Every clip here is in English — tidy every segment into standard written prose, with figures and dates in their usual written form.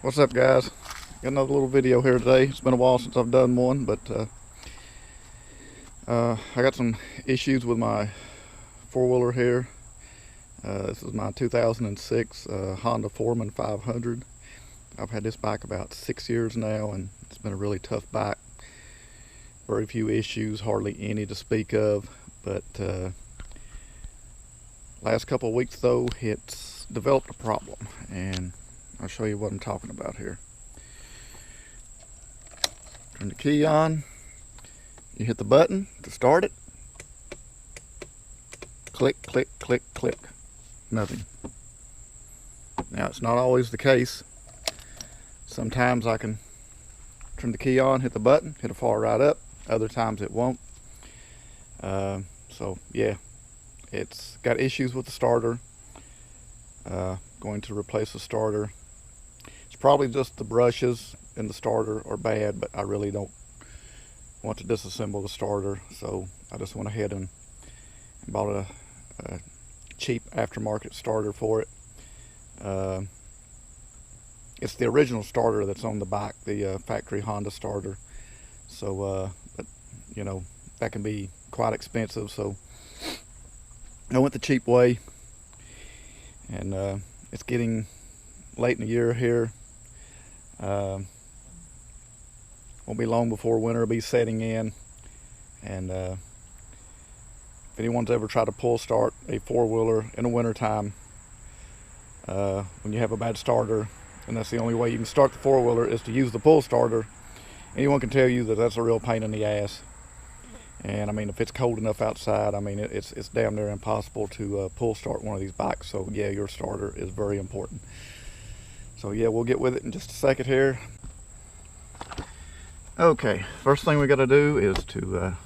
What's up, guys? Got another little video here today. It's been a while since I've done one, but I got some issues with my four-wheeler here. This is my 2006 Honda Foreman 500. I've had this bike about 6 years now, and it's been a really tough bike. Very few issues, hardly any to speak of, but last couple of weeks though, it's developed a problem, and I'll show you what I'm talking about here. Turn the key on, you hit the button to start it. Click, click, click, click. Nothing. Now, it's not always the case. Sometimes I can turn the key on, hit the button, hit a far right up. Other times it won't. So yeah, it's got issues with the starter. Going to replace the starter. It's probably just the brushes in the starter are bad, but I really don't want to disassemble the starter, so I just went ahead and bought a cheap aftermarket starter for it. It's the original starter that's on the bike, the factory Honda starter. So, but you know, that can be quite expensive. So I went the cheap way, and it's getting late in the year here. Won't be long before winter will be setting in, and if anyone's ever tried to pull start a four-wheeler in the wintertime, when you have a bad starter, and that's the only way you can start the four-wheeler is to use the pull starter, anyone can tell you that that's a real pain in the ass. And I mean, if it's cold enough outside, I mean, it's damn near impossible to pull start one of these bikes. So yeah, your starter is very important. So yeah, we'll get with it in just a second here. Okay, first thing we got to do is to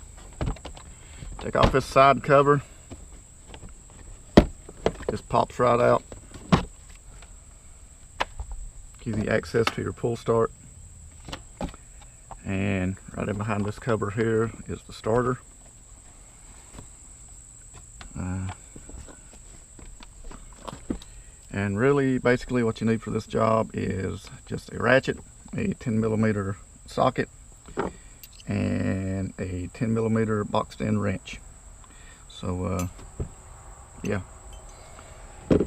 take off this side cover. Just pops right out. Give you access to your pull start. And right in behind this cover here is the starter. And really, basically what you need for this job is just a ratchet, a 10mm socket, and a 10mm boxed in wrench. So yeah. You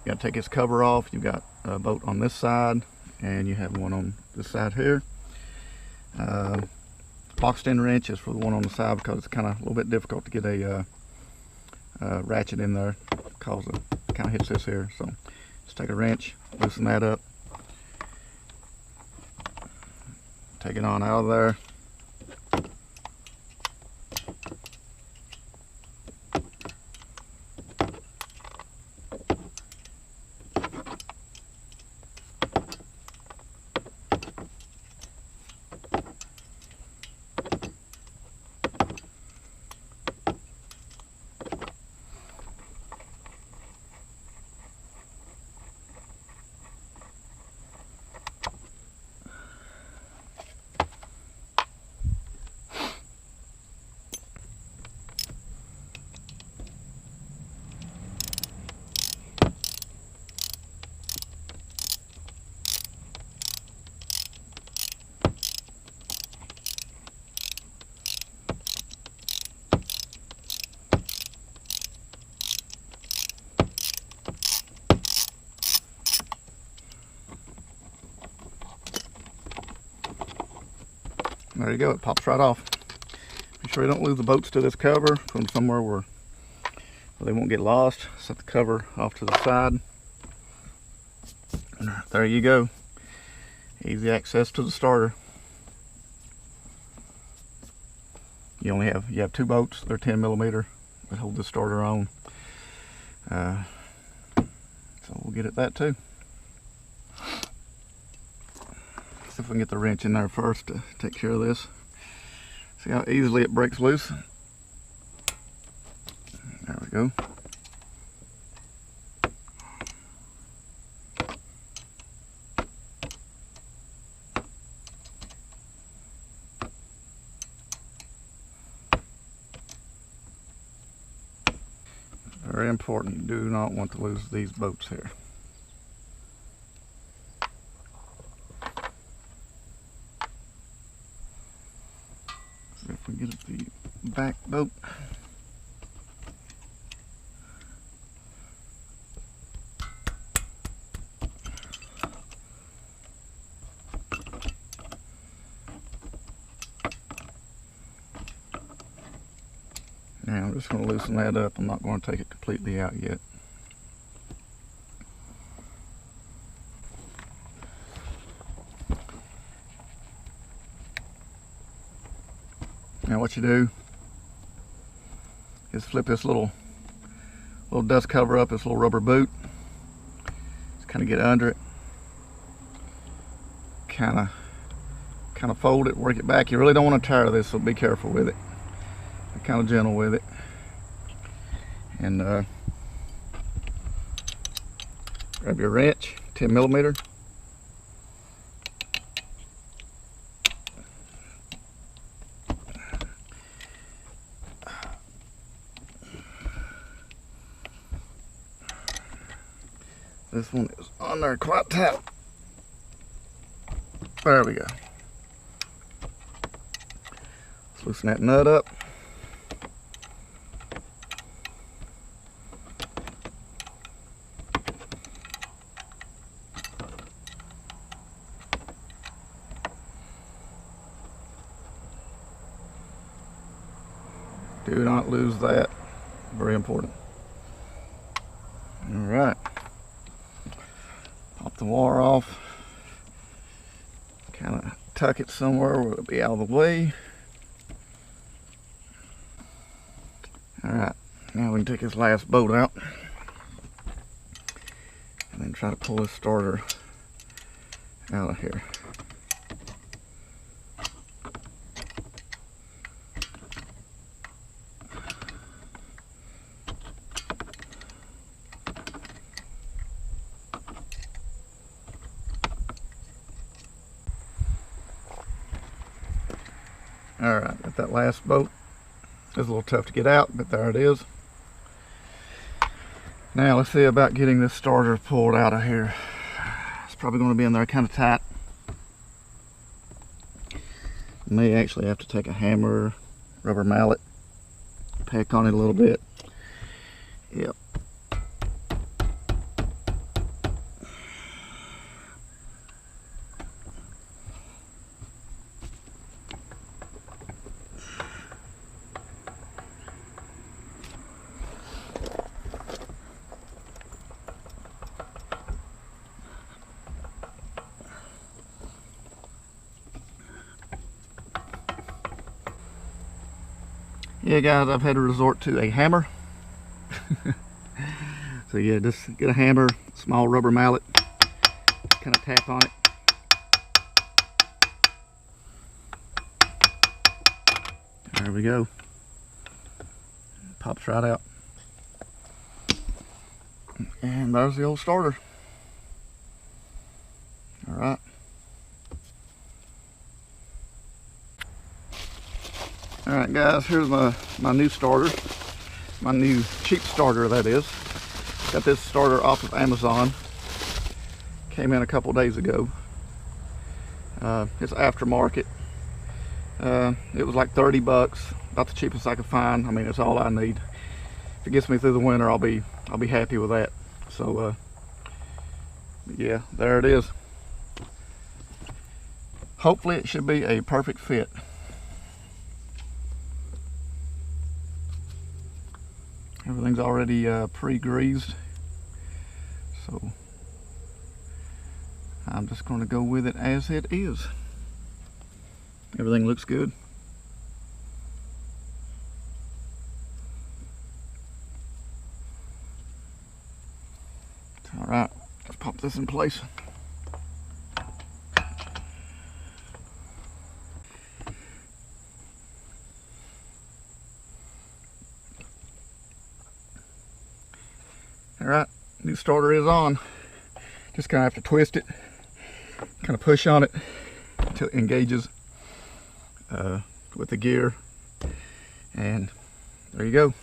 got to take this cover off. You've got a bolt on this side, and you have one on this side here. Boxed in wrench is for the one on the side because it's kind of a little bit difficult to get a ratchet in there because it kind of hits this here. So just take a wrench, loosen that up, take it on out of there. There you go, it pops right off. Be sure you don't lose the bolts to this cover from somewhere where they won't get lost. Set the cover off to the side. And there you go. Easy access to the starter. You have two bolts. They're 10mm that hold the starter on. So we'll get at that too. See if we can get the wrench in there first to take care of this. See how easily it breaks loose? There we go. Very important. You do not want to lose these bolts here. So if we get the back bolt. Now I'm just going to loosen that up. I'm not going to take it completely out yet. Now what you do is flip this little dust cover up, this little rubber boot. Just kind of get under it. Kind of fold it, work it back. You really don't want to tear this, so be careful with it. Be kind of gentle with it. And grab your wrench, 10 millimeter. This one is on there quite tight. There we go. Let's loosen that nut up. Do not lose that. Very important. All right. Pop the wire off. Kind of tuck it somewhere where it'll be out of the way. All right. Now we can take this last bolt out and then try to pull this starter out of here. All right, got that last bolt. It's a little tough to get out, but there it is. Now let's see about getting this starter pulled out of here. It's probably going to be in there kind of tight. May actually have to take a hammer, rubber mallet, peck on it a little bit. Yep. Yeah guys, I've had to resort to a hammer. So yeah, just get a hammer, small rubber mallet, kind of tap on it. There we go. Pops right out. And there's the old starter. All right. All right guys, here's my new starter. My new cheap starter, that is. Got this starter off of Amazon. Came in a couple days ago. It's aftermarket. It was like 30 bucks, about the cheapest I could find. I mean, it's all I need. If it gets me through the winter, I'll be happy with that. So yeah, there it is. Hopefully it should be a perfect fit. Everything's already pre-greased, so I'm just going to go with it as it is. Everything looks good. All right, let's pop this in place. All right, new starter is on. Just gonna have to twist it, kind of push on it until it engages with the gear, and there you go.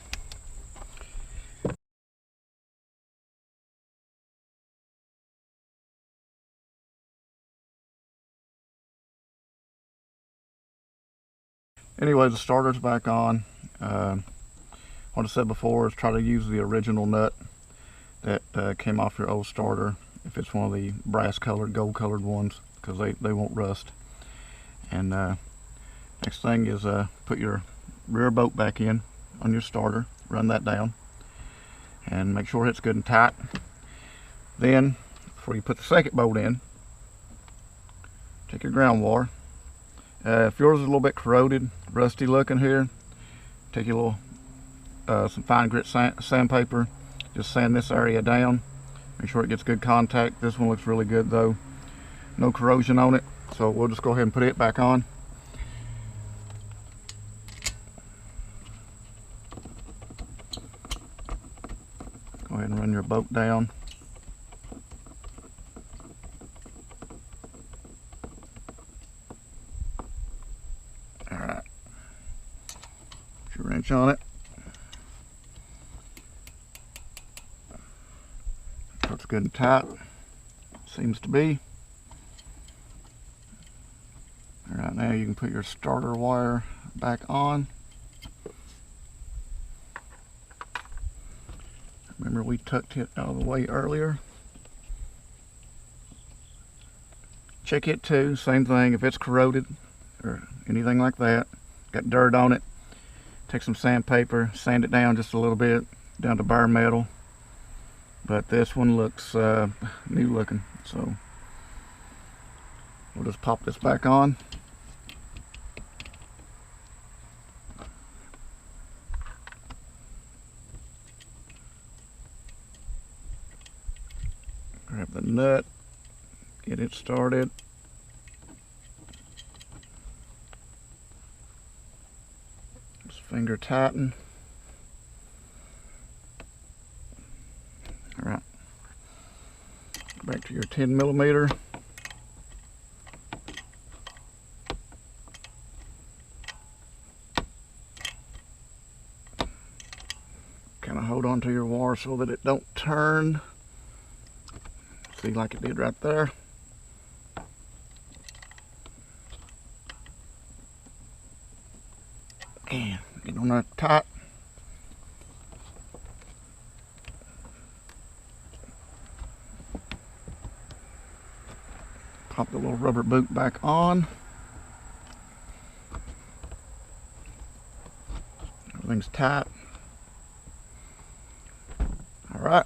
Anyway, the starter's back on. What I said before is try to use the original nut that came off your old starter, if it's one of the brass colored, gold colored ones, because they won't rust. And next thing is put your rear bolt back in on your starter, run that down, and make sure it's good and tight. Then, before you put the second bolt in, take your ground wire. If yours is a little bit corroded, rusty looking here, take your little some fine grit sandpaper, just sand this area down, make sure it gets good contact. This one looks really good though, no corrosion on it, so we'll just go ahead and put it back on. Go ahead and run your bolt down. Alright, put your wrench on it. It's good and tight, seems to be. Alright, now you can put your starter wire back on. Remember, we tucked it out of the way earlier. Check it too, same thing, if it's corroded or anything like that, got dirt on it, take some sandpaper, sand it down just a little bit, down to bare metal. But this one looks new looking, so we'll just pop this back on. Grab the nut, get it started. Just finger tighten. Alright, back to your 10mm. Kind of hold on to your wire so that it don't turn. See, like it did right there. And get on that tight. Pop the little rubber boot back on. Everything's tight. All right.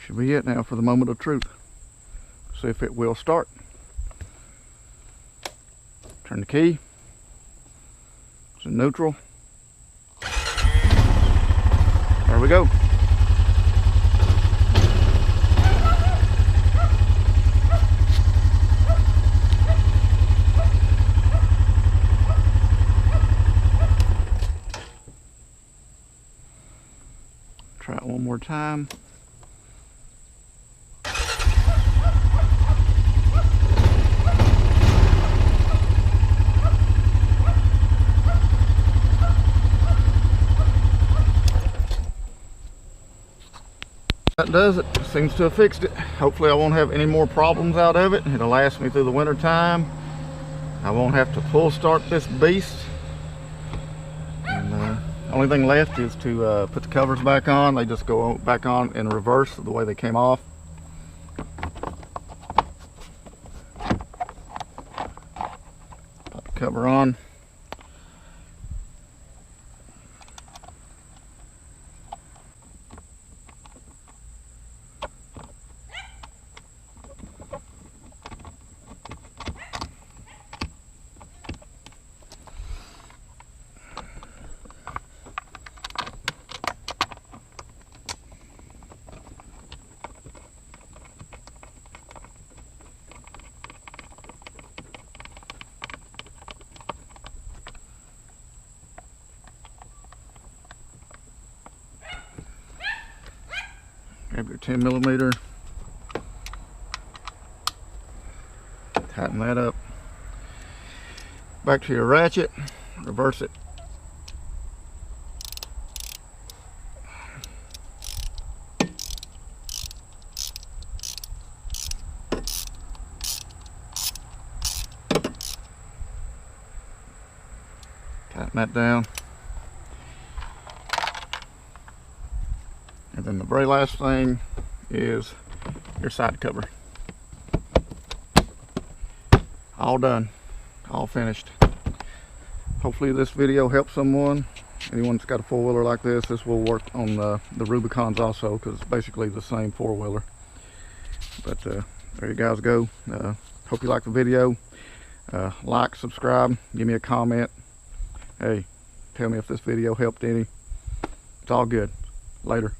Should be it now for the moment of truth. See if it will start. Turn the key. It's in neutral. There we go. Try it one more time. That does it. Seems to have fixed it. Hopefully I won't have any more problems out of it. It'll last me through the winter time. I won't have to pull start this beast. And only thing left is to put the covers back on. They just go back on in reverse the way they came off. Pop the cover on. Grab your 10mm, tighten that up. Back to your ratchet, reverse it. Tighten that down. And then the very last thing is your side cover. All done, all finished. Hopefully this video helps someone. Anyone that's got a four-wheeler like this will work on the Rubicons also, because it's basically the same four-wheeler. But there you guys go. Hope you like the video. Like, subscribe, give me a comment. Hey, tell me if this video helped any. It's all good. Later.